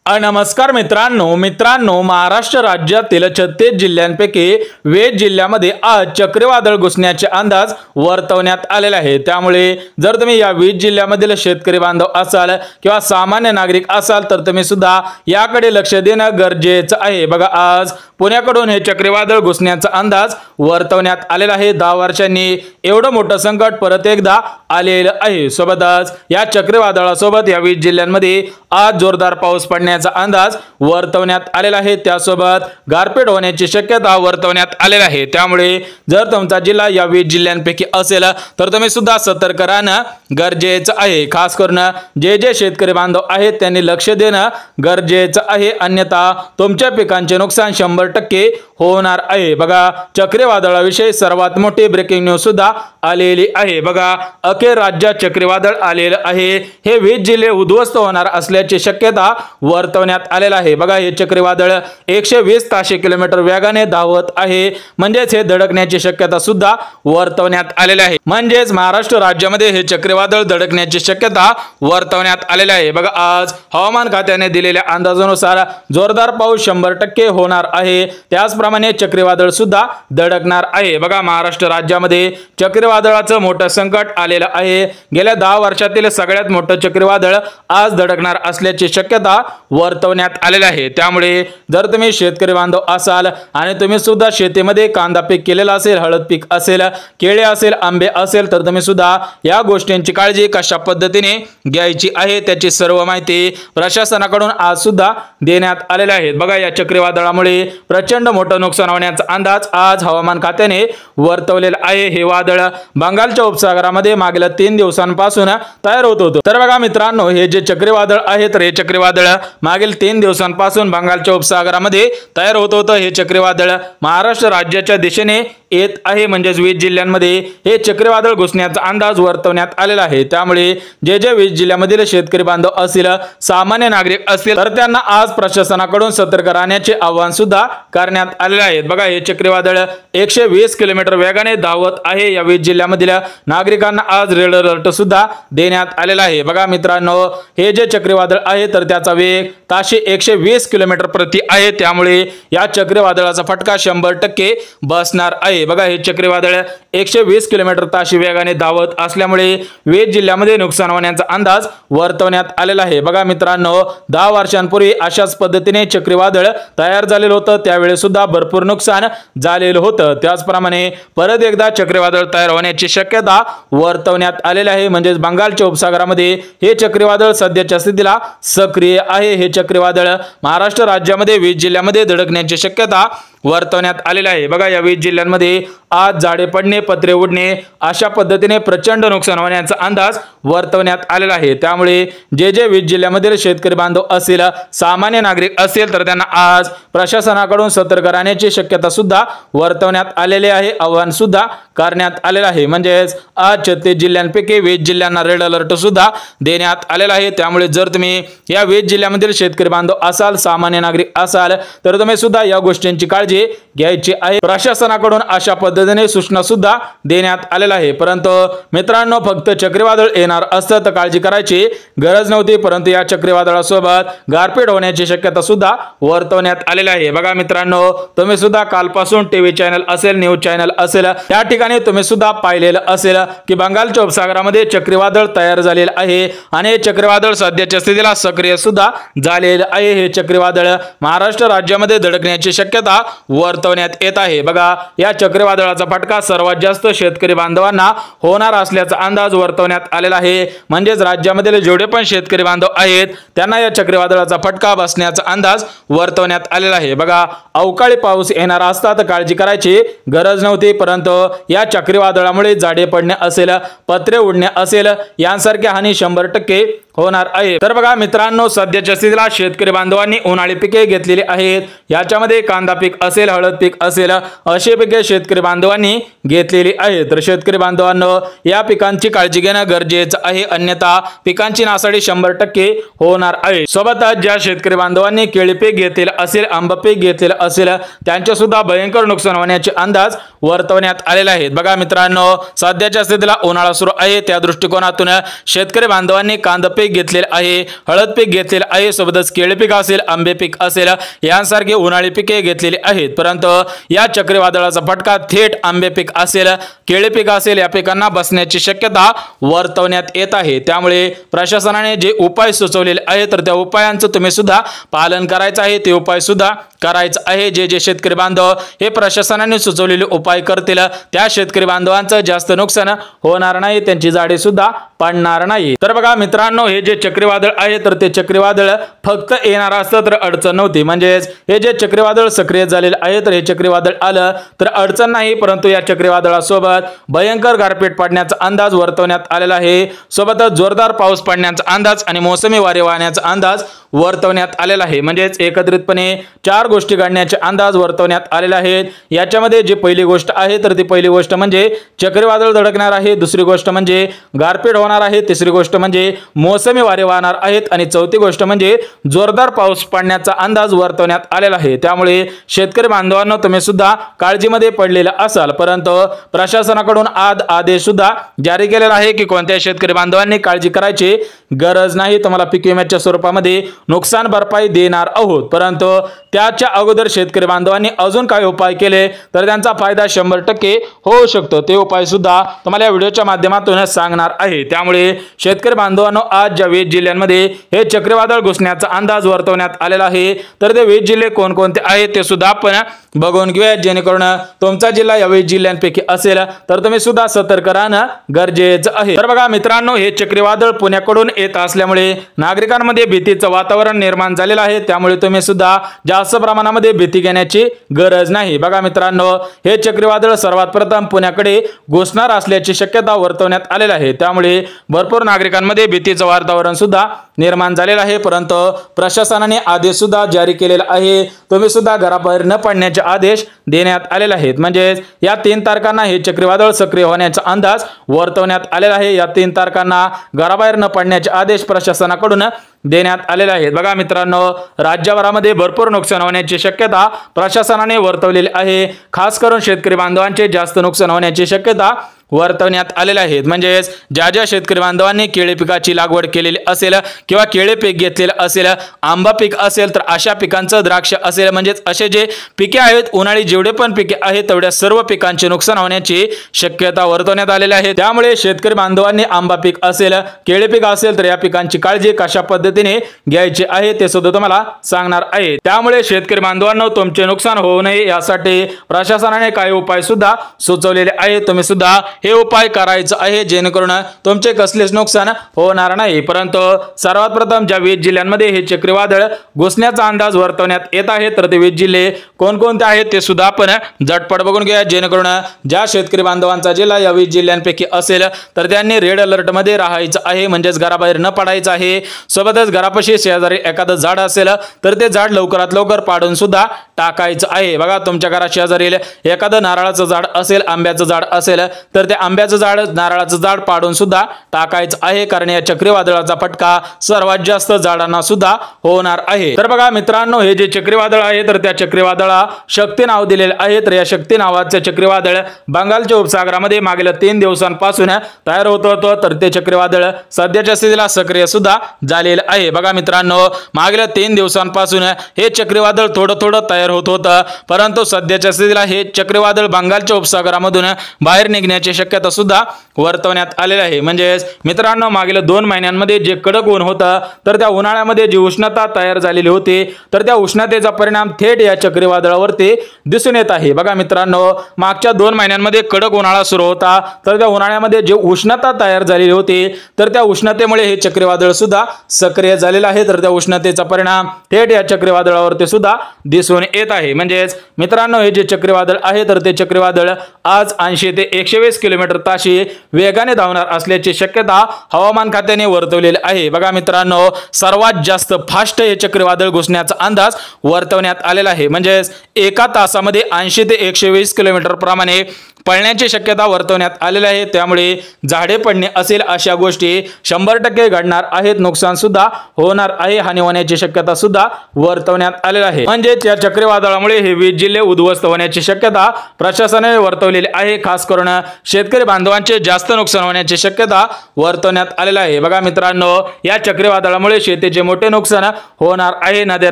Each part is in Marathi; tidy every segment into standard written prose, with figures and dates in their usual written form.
नमस्कार मित्रांनो महाराष्ट्र राज्यातील 36 जिल्ह्यांपैकी 20 जिल्ह्यामध्ये आज चक्रीवादळ घुसण्याचे अंदाज वर्तवण्यात आलेले आहे। त्यामुळे जर तुम्ही या 20 जिल्ह्यामधील शेतकरी बांधव असाल किंवा सामान्य नागरिक असाल तर तुम्ही सुद्धा याकडे लक्ष देणं गरजेचं आहे। बघा, आज पुण्याकडून हे चक्रीवादळ घुसण्याचा अंदाज वर्तवण्यात आलेला आहे। 10 वर्षांनी एवढं मोठं संकट परत एकदा आलेलं आहे। सोबतच या चक्रीवादळासोबत या 20 जिल्ह्यांमध्ये आज जोरदार पाऊस पडण्याचा अंदाज वर्तवण्यात आलेला आहे। त्यासोबत गारपीट होण्याची शक्यता वर्तवण्यात आलेली आहे। त्यामुळे जर तुमचा जिल्हा या 20 जिल्ह्यांपैकी असेल तर तुम्ही सुद्धा सतर्क राहणं गरजेचं आहे। खास करून जे शेतकरी बांधव आहेत त्यांनी लक्ष देणं गरजेचं आहे, अन्यथा तुमच्या पिकांचे नुकसान 100% होणार आहे। बघा, चक्रीवादळाविषयी सर्वात मोठी ब्रेकिंग न्यूज सुद्धा आलेली आहे। बघा, अखेर राज्यात चक्रीवादळ आलेलं आहे। हे 20 जिल्हे उद्ध्वस्त होणार असल्याची शक्यता वर्तवण्यात आलेला आहे। बघा, हे चक्रीवादळ 120 ताशी किलोमीटर वेगाने धावत आहे, म्हणजेच हे धडकण्याची शक्यता सुद्धा वर्तवण्यात आलेली आहे। म्हणजेच महाराष्ट्र राज्यामध्ये हे चक्रीवादळ धडकण्याची शक्यता वर्तवण्यात आलेली आहे। बघा, आज हवामान खात्याने दिलेल्या अंदाजानुसार जोरदार पाऊस 100% होणार आहे। त्याचप्रमाणे चक्रीवादळ सुद्धा धडकणार आहे। बघा, महाराष्ट्र राज्यामध्ये चक्रीवादळाचं मोठं संकट आलेलं आहे। गेल्या 10 वर्षातील सगळ्यात मोठं चक्रीवादळ आज धडकणार असल्याची शक्यता वर्तवण्यात आलेली आहे। त्यामुळे जर तुम्ही शेतकरी बांधव असाल आणि तुम्ही सुद्धा शेतीमध्ये कांदा पीक केलेला असेल, हळद पीक असेल, केळे असेल, आंबे असेल तर तुम्ही सुद्धा या गोष्टींची काळजी कशा पद्धतीने घ्यायची आहे त्याची सर्व माहिती प्रशासनाकडून आज सुद्धा देण्यात आलेली आहे। बघा, या चक्रीवादळामुळे प्रचंड मोठं नुकसान होण्याचा अंदाज आज हवामान खात्याने वर्तवलेला आहे। हे वादळ बंगालच्या उपसागरामध्ये मागील 3 दिवसांपासून तयार होत होतं। तर बघा मित्रांनो, हे जे चक्रीवादळ आहे तर हे चक्रीवादळ मागील 3 दिवसांपासून बंगालच्या उपसागरामध्ये तयार होत होतं। हे चक्रीवादळ महाराष्ट्र राज्याच्या दिशेने येत आहे, म्हणजेच 20 जिल्ह्यांमध्ये हे चक्रीवादळ घुसण्याचा अंदाज वर्तवण्यात आलेला आहे। त्यामुळे जे 20 जिल्ह्यामधील शेतकरी बांधव असतील, सामान्य नागरिक असतील तर त्यांना आज प्रशासनाकडून सतर्क राहण्याचे आवाहन सुद्धा करण्यात आलेले आहे। बघा, हे चक्रीवादळ 120 किलोमीटर वेगाने धावत आहे। या 20 जिल्ह्यामधील नागरिकांना आज रेड अलर्ट सुद्धा देण्यात आलेला आहे। बघा मित्रांनो, हे जे चक्रीवादळ आहे तर त्याचा वेग ताशी 120 किलोमीटर प्रति आहे। त्यामुळे या चक्रीवादळाचा फटका 100% बसणार आहे। बघा, हे चक्रीवादळ 120 किलोमीटर ताशी वेगाने धावत असल्यामुळे 20 जिल्ह्यामध्ये नुकसान होण्याचा अंदाज वर्तवण्यात आलेला आहे। बघा मित्रांनो, 10 वर्षांपूर्वी अशाच पद्धतीने चक्रीवादळ तयार झालेलं होतं, त्यावेळी सुद्धा भरपूर नुकसान झालेलं होतं। त्याचप्रमाणे परत एकदा चक्रीवादळ तयार होण्याची शक्यता वर्तवण्यात आलेली आहे। म्हणजेच बंगालच्या उपसागरामध्ये हे चक्रीवादळ सध्याच्या स्थितीला सक्रिय आहे। हे चक्रीवादळ महाराष्ट्र राज्यामध्ये 20 जिल्ह्यामध्ये धडकण्याची शक्यता वर्तवण्यात आलेला आहे। बघा, या 20 जिल्ह्यांमध्ये आज झाडे पडणे, पत्रे उडणे अशा पद्धतीने प्रचंड नुकसान होण्याचा अंदाज वर्तवण्यात आलेला आहे। त्यामुळे जे 20 जिल्ह्यामधील शेतकरी बांधव असतील, सामान्य नागरिक असतील तर त्यांना आज प्रशासनाकडून सतर्क राहण्याची शक्यता सुद्धा वर्तवण्यात आलेली आहे, आवाहन सुद्धा करण्यात आलेलं आहे। म्हणजेच आज 36 जिल्ह्यांपैकी 20 जिल्ह्यांना रेड अलर्ट सुद्धा देण्यात आलेला आहे। त्यामुळे जर तुम्ही या 20 जिल्ह्यामधील शेतकरी बांधव असाल, सामान्य नागरिक असाल तर तुम्ही सुद्धा या गोष्टींची काळजी घ्यायची आहे। प्रशासनाकडून अशा पद्धतीने सूचना सुद्धा देण्यात आलेल्या आहे। परंतु मित्रांनो, फक्त चक्रीवादळ येणार असतं तर काळजी करायची गरज नव्हती, परंतु या चक्रीवादळासोबत गारपीट होण्याची शक्यता सुद्धा वर्तवण्यात आलेली आहे। बघा मित्रांनो, तुम्ही सुद्धा कालपासून टीव्ही चॅनल असेल, न्यूज चॅनल असेल, त्या ठिकाणी तुम्ही सुद्धा पाहिलेलं असेल की बंगालच्या उपसागरामध्ये चक्रीवादळ तयार झालेलं आहे आणि हे चक्रीवादळ सध्याच्या स्थितीला सक्रिय सुद्धा झालेलं आहे। हे चक्रीवादळ महाराष्ट्र राज्यामध्ये धडकण्याची शक्यता वर्तवण्यात येत आहे। बघा, या चक्रीवादळाचा फटका सर्वात जास्त शेतकरी बांधवांना होणार असल्याचा अंदाज वर्तवण्यात आलेला आहे। म्हणजेच राज्यामधील जेवढे पण शेतकरी बांधव आहेत त्यांना या चक्रीवादळाचा फटका बसण्याचा अंदाज वर्तवण्यात आलेला आहे। बघा, अवकाळी पाऊस येणार असता तर काळजी करायची गरज नव्हती, परंतु या चक्रीवादळामुळे झाडे पडणे असेल, पत्रे उडणे असेल यांसारख्या हानी 100% होणार आहे। तर बघा मित्रांनो, सध्याच्या स्थितीला शेतकरी बांधवांनी उन्हाळी पिके घेतलेली आहेत। याच्यामध्ये कांदा पीक असेल, हळद पीक असेल अशी पिके शेतकरी बांधवांनी घेतलेली आहेत। तर शेतकरी बांधवांनो, या पिकांची काळजी घेणं गरजेचं आहे, अन्यथा पिकांची नासाडी 100% होणार आहे। सोबतच ज्या शेतकरी बांधवांनी केळी पीक घेतलेलं असेल, आंबा पीक घेतलेलं असेल त्यांचे सुद्धा भयंकर नुकसान होण्याचे अंदाज वर्तवण्यात आलेले आहेत। बघा मित्रांनो, सध्याच्या स्थितीला उन्हाळा सुरू आहे, त्या दृष्टिकोनातून शेतकरी बांधवांनी कांदा पीक घेतलेले आहे, हळद पीक घेतलेले आहे, सोबतच केळी पीक असेल, आंबे पीक असेल, यांसारखी उन्हाळी पिके घेतलेली आहेत। परंतु या चक्रीवादळाचा फटका थेट आंबे पीक असेल, केळी पीक असेल या पिकांना बसण्याची शक्यता वर्तवण्यात येत आहे। त्यामुळे प्रशासनाने जे उपाय सुचवलेले आहेत तर त्या उपायांचं तुम्ही सुद्धा पालन करायचं आहे, ते उपाय सुद्धा करायचं आहे। जे शेतकरी बांधव हे प्रशासनाने सुचवलेले उपाय करतील त्या शेतकरी बांधवांचं जास्त नुकसान होणार नाही, त्यांची जाडी सुद्धा पडणार नाही। तर बघा मित्रांनो, हे जे चक्रीवादळ आहे तर ते चक्रीवादळ फक्त येणार असतं तर अडचण नव्हती, म्हणजेच हे जे चक्रीवादळ सक्रिय झालेले आहे तर हे चक्रीवादळ आलं तर अडचण नाही, परंतु या चक्रीवादळासोबत भयंकर गारपीट पडण्याचा अंदाज वर्तवण्यात आलेला आहे, सोबतच जोरदार पाऊस पडण्याचा अंदाज आणि मोसमी वारे वाहण्याचा अंदाज वर्तवण्यात आलेला आहे। म्हणजेच एकत्रितपणे 4 गोष्टी घडण्याचे अंदाज वर्तवण्यात आलेले आहेत। याच्यामध्ये जी पहिली गोष्ट आहे तर ती पहिली गोष्ट म्हणजे चक्रीवादळ धडकणार आहे, दुसरी गोष्ट म्हणजे गारपीट होणार आहे, तिसरी गोष्ट म्हणजे मोसमी वारे वाहणार आहेत आणि चौथी गोष्ट म्हणजे जोरदार पाऊस पडण्याचा अंदाज वर्तवण्यात आलेला आहे। त्यामुळे शेतकरी बांधवांनो, तुम्ही सुद्धा काळजीमध्ये पडलेला असाल, परंतु प्रशासनाकडून आदेश सुद्धा जारी केलेला आहे की कोणत्या शेतकरी बांधवांनी काळजी करायची गरज नाही, तुम्हाला पीक विम्याच्या स्वरूपामध्ये नुकसान भरपाई देणार आहोत। परंतु त्याच्या अगोदर शेतकरी बांधवांनी अजून काय उपाय केले तर त्यांचा फायदा 100% होऊ शकतो, ते उपाय सुद्धा तुम्हाला या व्हिडिओच्या माध्यमातून सांगणार आहे। त्यामुळे शेतकरी बांधवांनो, आज ज्या 20 जिल्ह्यांमध्ये हे चक्रीवादळ घुसण्याचा अंदाज वर्तवण्यात आलेला आहे तर ते 20 जिल्हे कोणकोणते आहेत ते सुद्धा आपण बघून घेऊया, जेणेकरून तुमचा जिल्हा या 20 जिल्ह्यांपैकी असेल तर तुम्ही सुद्धा सतर्क राहणं गरजेचं आहे। तर बघा मित्रांनो, हे चक्रीवादळ पुण्याकडून येत असल्यामुळे नागरिकांमध्ये भीतीचं वातावरण निर्माण झालेलं आहे, त्यामुळे तुम्ही सुद्धा जास्त प्रमाणामध्ये भीती घेण्याची गरज नाही। बघा मित्रांनो, हे चक्रीवादळ सर्वात प्रथम पुण्याकडे घुसणार असल्याची शक्यता वर्तवण्यात आलेली आहे, त्यामुळे भरपूर नागरिकांमध्ये भीतीचं वातावरण सुद्धा निर्माण झालेलं आहे। परंतु प्रशासनाने आदेश सुद्धा जारी केलेला आहे, तुम्ही सुद्धा घराबाहेर न पडण्याचे आदेश देण्यात आलेले आहेत। म्हणजे या 3 तारखांना हे चक्रीवादळ सक्रिय होण्याचा अंदाज वर्तवण्यात आलेला आहे। या 3 तारखांना घराबाहेर न पडण्याचे आदेश प्रशासनाकडून देण्यात आलेले आहेत। बघा मित्रांनो, राज्यभरामध्ये भरपूर नुकसान होण्याची शक्यता प्रशासनाने वर्तवलेली आहे, खास करून शेतकरी बांधवांचे जास्त नुकसान होण्याची शक्यता वर्तवण्यात आलेले आहेत। म्हणजेच ज्या शेतकरी बांधवांनी केळी पिकाची लागवड केलेली असेल किंवा केळी पीक घेतलेले असेल, आंबा पीक असेल तर अशा पिकांचं, द्राक्ष असेल, म्हणजेच असे जे पिके आहेत, उन्हाळी जेवढे पण पिके आहेत तेवढ्या सर्व पिकांचे नुकसान होण्याची शक्यता वर्तवण्यात आलेली आहे। त्यामुळे शेतकरी बांधवांनी आंबा पीक असेल, केळी पीक असेल तर या पिकांची काळजी कशा पद्धतीने घ्यायची आहे ते सुद्धा तुम्हाला सांगणार आहे। त्यामुळे शेतकरी बांधवांनो, तुमचे नुकसान होऊ नये यासाठी प्रशासनाने काही उपाय सुद्धा सुचवलेले आहेत, तुम्ही सुद्धा हे उपाय करायचं आहे, जेणेकरून तुमचे कसलेच नुकसान होणार नाही। परंतु सर्वात प्रथम ज्या 20 जिल्ह्यांमध्ये हे चक्रीवादळ घुसण्याचा अंदाज वर्तवण्यात येत आहे तर ते 20 जिल्हे कोणकोणते आहेत ते सुद्धा आपण झटपट बघून घेऊया, जेणेकरून ज्या शेतकरी बांधवांचा जिल्हा या 20 जिल्ह्यांपैकी असेल तर त्यांनी रेड अलर्ट मध्ये राहायचं आहे, म्हणजेच घराबाहेर न पडायचं आहे। सोबतच घरापाशी शेजारी एखादं झाड असेल तर ते झाड लवकरात लवकर पाडून सुद्धा टाकायचं आहे। बघा, तुमच्या घरा शेजारी एखादं नारळाचं झाड असेल, आंब्याचं झाड असेल तर ते आंब्याचं झाड, नारळाचं झाड पाडून सुद्धा टाकायचं आहे, कारण या चक्रीवादळाचा फटका सर्वात जास्त झाडांना सुद्धा होणार आहे। तर बघा मित्रांनो, हे जे चक्रीवादळ आहे तर त्या चक्रीवादळा शक्ती नाव दिलेले आहे। तर या शक्ती नावाचे चक्रीवादळ बंगालच्या उपसागरामध्ये मागील 3 दिवसांपासून तयार होत होतं, तर ते चक्रीवादळ सध्याच्या स्थितीला सक्रिय सुद्धा झालेलं आहे। बघा मित्रांनो, मागील 3 दिवसांपासून हे चक्रीवादळ थोडं थोडं तयार होत होतं, परंतु सध्याच्या स्थितीला हे चक्रीवादळ बंगालच्या उपसागरामधून बाहेर निघण्याची शक्यता सुद्धा वर्तवण्यात आलेली आहे। म्हणजे मित्रांनो, मागील 2 महिन्यांमध्ये जे कडक ऊन होतं तर त्या उन्हाळ्यामध्ये जी उष्णता तयार झालेली होती तर त्या उष्णतेचा परिणाम थेट या चक्रीवादळावरती दिसून येत आहे। बघा मित्रांनो, मागच्या 2 महिन्यांमध्ये कडक उन्हाळा सुरू होता तर त्या उन्हाळ्यामध्ये जी उष्णता तयार झालेली होती तर त्या उष्णतेमुळे हे चक्रीवादळ सुद्धा सक्रिय झालेलं आहे, तर त्या उष्णतेचा परिणाम थेट या चक्रीवादळावरती सुद्धा दिसून येत आहे। म्हणजे मित्रांनो, हे जे चक्रीवादळ आहे तर ते चक्रीवादळ आज 80 ते 120 किलोमीटर ताशी वेगाने धावणार असल्याची शक्यता हवामान खात्याने वर्तवलेली आहे। बघा मित्रांनो, सर्वात जास्त फास्ट हे चक्रीवादळ घुसण्याचा अंदाज वर्तवण्यात आलेला आहे। म्हणजे एका तासामध्ये 80 ते 120 किलोमीटर प्रमाणे पडण्याची शक्यता वर्तवण्यात आलेली आहे। त्यामुळे झाडे पडणे असेल अशा गोष्टी 100% घडणार आहेत, नुकसान सुद्धा होणार आहे, हानी होण्याची शक्यता सुद्धा वर्तवण्यात आलेली आहे। म्हणजे त्या चक्रीवादळामुळे हे 20 जिल्हे उद्ध्वस्त होण्याची शक्यता प्रशासनाने वर्तवलेली आहे। खास करून शेतकरी बांधवांचे जास्त नुकसान होण्याची शक्यता वर्तवण्यात आलेली आहे। बघा मित्रांनो, या चक्रीवादळामुळे शेतीचे मोठे नुकसान होणार आहे, नद्या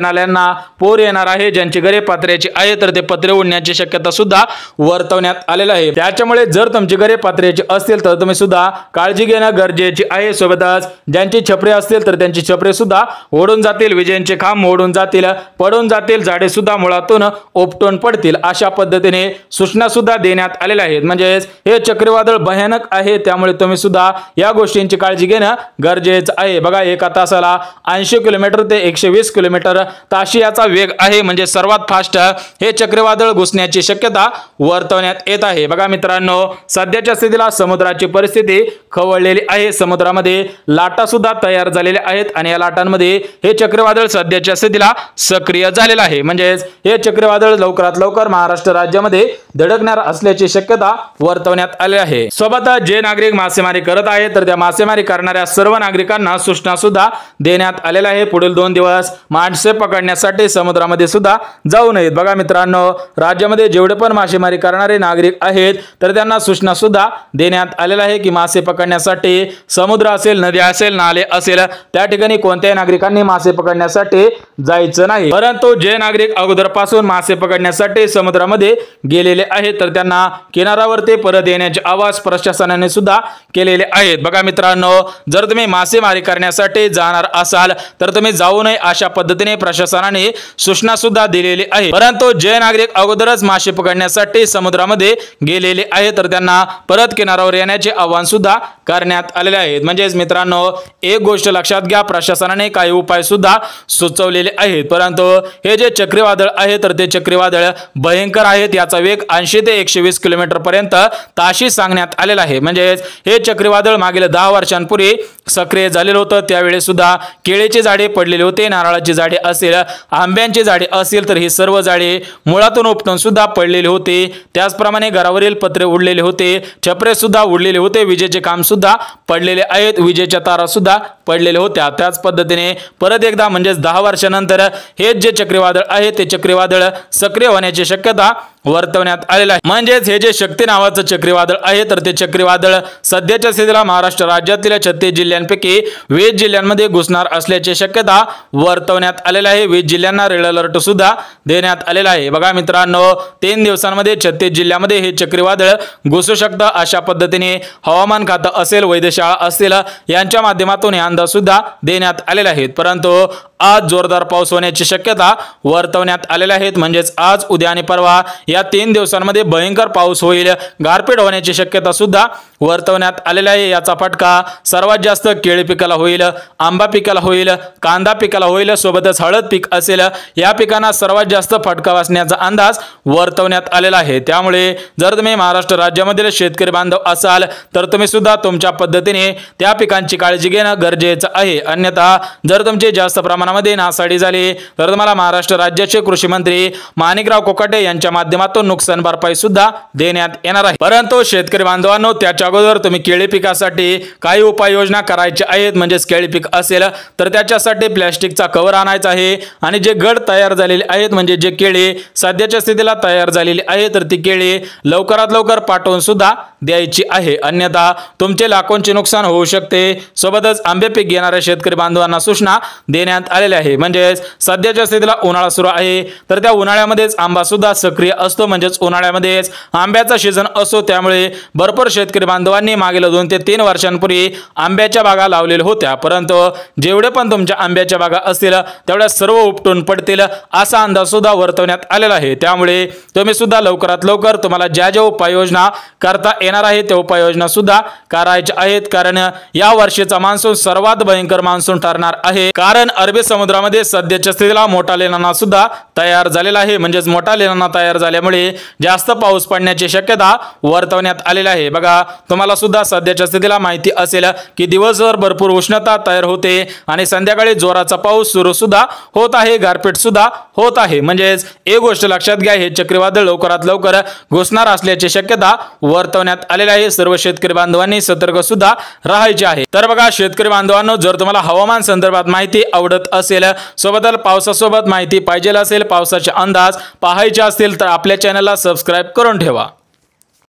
नाल्यांना पूर येणार आहे, ज्यांची घरे पत्र्याची आहे तर ते पत्रे उडण्याची शक्यता सुद्धा वर्तवण्यात आलेली आहे। त्याच्यामुळे जर तुमची घरे पत्र्याची असतील तर तुम्ही सुद्धा काळजी घेणं गरजेचे आहे। सोबतच ज्यांची छपरे असतील तर त्यांची छपरे सुद्धा ओढून जातील, विजेंचे खांब ओढून जातील, पडून जातील, झाडे सुद्धा मुळातून उपटून पडतील, अशा पद्धतीने सूचना सुद्धा देण्यात आलेल्या आहेत। म्हणजे हे चक्रीवादळ भयानक आहे, त्यामुळे तुम्ही सुद्धा या गोष्टींची काळजी घेणं गरजेचं आहे। बघा, एका तासाला 80 किलोमीटर ते 120 किलोमीटर ताशी याचा वेग आहे, म्हणजे सर्वात फास्ट हे चक्रीवादळ घुसण्याची शक्यता वर्तवण्यात येत आहे। बघा मित्रांनो, सध्याच्या स्थितीला समुद्राची परिस्थिती खवळलेली आहे, समुद्रामध्ये लाटा सुद्धा तयार झालेल्या आहेत आणि या लाटांमध्ये हे चक्रीवादळ सध्याच्या स्थितीला सक्रिय झालेलं आहे। म्हणजेच हे चक्रीवादळ लवकरात लवकर महाराष्ट्र राज्यामध्ये धडकणार असल्याची शक्यता वर्तवण्यात आली आहे। सोबतच जे नागरिक मासेमारी करत आहेत तर त्या मासेमारी करणाऱ्या सर्व नागरिकांना सूचना सुद्धा देण्यात आलेल्या आहे। पुढील 2 दिवस मासे पकडण्यासाठी समुद्रामध्ये सुद्धा जाऊ नयेत। बघा मित्रांनो, राज्यामध्ये जेवढे पण मासेमारी करणारे नागरिक आहेत तर त्यांना सूचना सुद्धा देण्यात आलेल्या आहे की मासे पकडण्यासाठी समुद्र असेल, नदी असेल, नाले असेल, त्या ठिकाणी कोणत्याही नागरिकांनी मासे पकडण्यासाठी जायचं नाही। परंतु जे नागरिक अगोदरपासून मासे पकडण्यासाठी समुद्रामध्ये गेलेले आहेत तर त्यांना किनाऱ्यावरती परत येण्याचे आवाहन प्रशासनाने सुद्धा केलेले आहेत। बघा मित्रांनो, जर तुम्ही मासेमारी करण्यासाठी जाणार असाल तर तुम्ही जाऊ नये अशा पद्धतीने प्रशासनाने सूचना सुद्धा दिलेली आहे। परंतु जे नागरिक अगोदरच मासे पकडण्यासाठी समुद्रामध्ये गेलेले आहेत तर त्यांना परत किनाऱ्यावर येण्याचे आवाहन सुद्धा करण्यात आलेले आहेत। म्हणजेच मित्रांनो, एक गोष्ट लक्षात घ्या, प्रशासनाने काही उपाय सुद्धा सुचवलेले आहेत, परंतु हे जे चक्रीवादळ आहे तर ते चक्रीवादळ भयंकर आहेत, याचा वेग 80 ते 120 किलोमीटर पर्यंत ताशी सांगण्यात आलेला आहे। म्हणजेच हे चक्रीवादळ मागील 10 वर्षांपूर्वी सक्रिय झालेलं होतं, त्यावेळी सुद्धा केळीची झाडे पडलेली होते, नारळाची झाडे असेल, आंब्याची झाडे असेल तर ही सर्व झाडे मुळातून उपटून सुद्धा पडलेली होती। त्याचप्रमाणे घरावरील पत्रे उडलेले होते, छपरे सुद्धा उडलेले होते, विजेचे खांब सुद्धा पडलेले आहेत, विजेच्या तारा सुद्धा पडलेल्या होत्या। त्याच पद्धतीने परत एकदा म्हणजेच 10 वर्षानंतर हे जे चक्रीवादळ आहे ते चक्रीवादळ सक्रिय होण्याची शक्यता वर्तवण्यात आलेला आहे। म्हणजेच हे जे शक्ती नावाचं चक्रीवादळ आहे तर ते चक्रीवादळ सध्याच्या स्थितीला महाराष्ट्र राज्यातील 36 जिल्ह्यांपैकी 20 जिल्ह्यांमध्ये घुसणार असल्याची शक्यता वर्तवण्यात आलेला आहे। 20 जिल्ह्यांना रेड अलर्ट सुद्धा देण्यात आलेला आहे। बघा मित्रांनो, 3 दिवसांमध्ये 36 जिल्ह्यामध्ये हे चक्रीवादळ घुसू शकतं, अशा पद्धतीने हवामान खातं असेल, वेधशाळा असतील यांच्या माध्यमातून हे अंदाज सुद्धा देण्यात आलेले आहेत। परंतु आज जोरदार पाऊस होण्याची शक्यता वर्तवण्यात आलेल्या आहेत। म्हणजेच आज, उद्या आणि परवा या 3 दिवसांमध्ये भयंकर पाऊस होईल, गारपीट होण्याची शक्यता सुद्धा वर्तवण्यात आलेला आहे। याचा फटका सर्वात जास्त केळी पिकाला होईल, आंबा पिकाला होईल, कांदा पिकाला होईल, सोबतच हळद पीक असेल, या पिकांना सर्वात जास्त फटका बसण्याचा अंदाज वर्तवण्यात आलेला आहे। त्यामुळे जर तुम्ही महाराष्ट्र राज्यामधील शेतकरी बांधव असाल तर तुम्ही सुद्धा तुमच्या पद्धतीने त्या पिकांची काळजी घेणं गरजेचं आहे। अन्यथा जर तुमची जास्त प्रमाणामध्ये नासाडी झाली तर तुम्हाला महाराष्ट्र राज्याचे कृषी मंत्री माणिकराव कोकाटे यांच्या माध्यमातून नुकसान भरपाई सुद्धा देण्यात येणार आहे। परंतु शेतकरी बांधवांनो, त्याच्या अगोदर तुम्ही केळी पिकासाठी काही उपाययोजना करायच्या आहेत। म्हणजेच केळी पीक असेल तर त्याच्यासाठी प्लॅस्टिकचा कव्हर आणायचा आहे आणि जे गड तयार झालेले आहेत, म्हणजे जे केळी सध्याच्या स्थितीला तयार झालेली आहे तर ती केळी लवकरात लवकर पाठवून सुद्धा द्यायची आहे, अन्यथा तुमचे लाखोंचे नुकसान होऊ शकते। सोबतच आंबे पीक घेणाऱ्या शेतकरी बांधवांना सूचना देण्यात आलेल्या आहे। म्हणजे सध्याच्या स्थितीला उन्हाळा सुरू आहे तर त्या उन्हाळ्यामध्येच आंबा सुद्धा सक्रिय असतो, म्हणजेच उन्हाळ्यामध्येच आंब्याचा सीझन असतो। त्यामुळे भरपूर शेतकरी बांधवांनी मागील 2 ते 3 वर्षांपूर्वी आंब्याच्या बागा लावलेल्या होत्या, परंतु जेवढे पण तुमच्या आंब्याच्या बागा असतील तेवढ्या सर्व उपटून पडतील असा अंदाज सुद्धा वर्तवण्यात आलेला आहे। त्यामुळे तुम्ही सुद्धा लवकरात लवकर तुम्हाला ज्या ज्या उपाययोजना करता येणार आहेत त्या उपाययोजना सुद्धा करायच्या आहेत, कारण या वर्षीचा मान्सून सर्वात भयंकर मान्सून ठरणार आहे। कारण अरबी समुद्रामध्ये सध्याच्या स्थितीला मोठा लेनाना सुद्धा तयार झालेला आहे, म्हणजेच मोठा लेनाना तयार झाल्यामुळे जास्त पाऊस पडण्याची शक्यता वर्तवण्यात आलेली आहे। बघा, तुम्हाला सुद्धा सध्याच्या स्थितीला माहिती असेल की दिवसभर भरपूर उष्णता तयार होते आणि संध्याकाळी जोराचा पाऊस सुरू सुद्धा होत आहे, गारपीट सुद्धा होत आहे। म्हणजेच एक गोष्ट लक्षात घ्या, हे चक्रीवादळ लवकरात लवकर घुसणार असल्याची शक्यता वर्तवण्यात आलेली आहे। सर्व शेतकरी बांधवांनी सतर्क सुद्धा राहायचे आहे। तर बघा शेतकरी बांधवांनो, जर तुम्हाला हवामान संदर्भात माहिती आवडत असेल, सोबतच पावसासोबत माहिती पाहिजे असेल, पावसाचे अंदाज पाहायचे असतील तर आपल्या चॅनलला सबस्क्राइब करून ठेवा।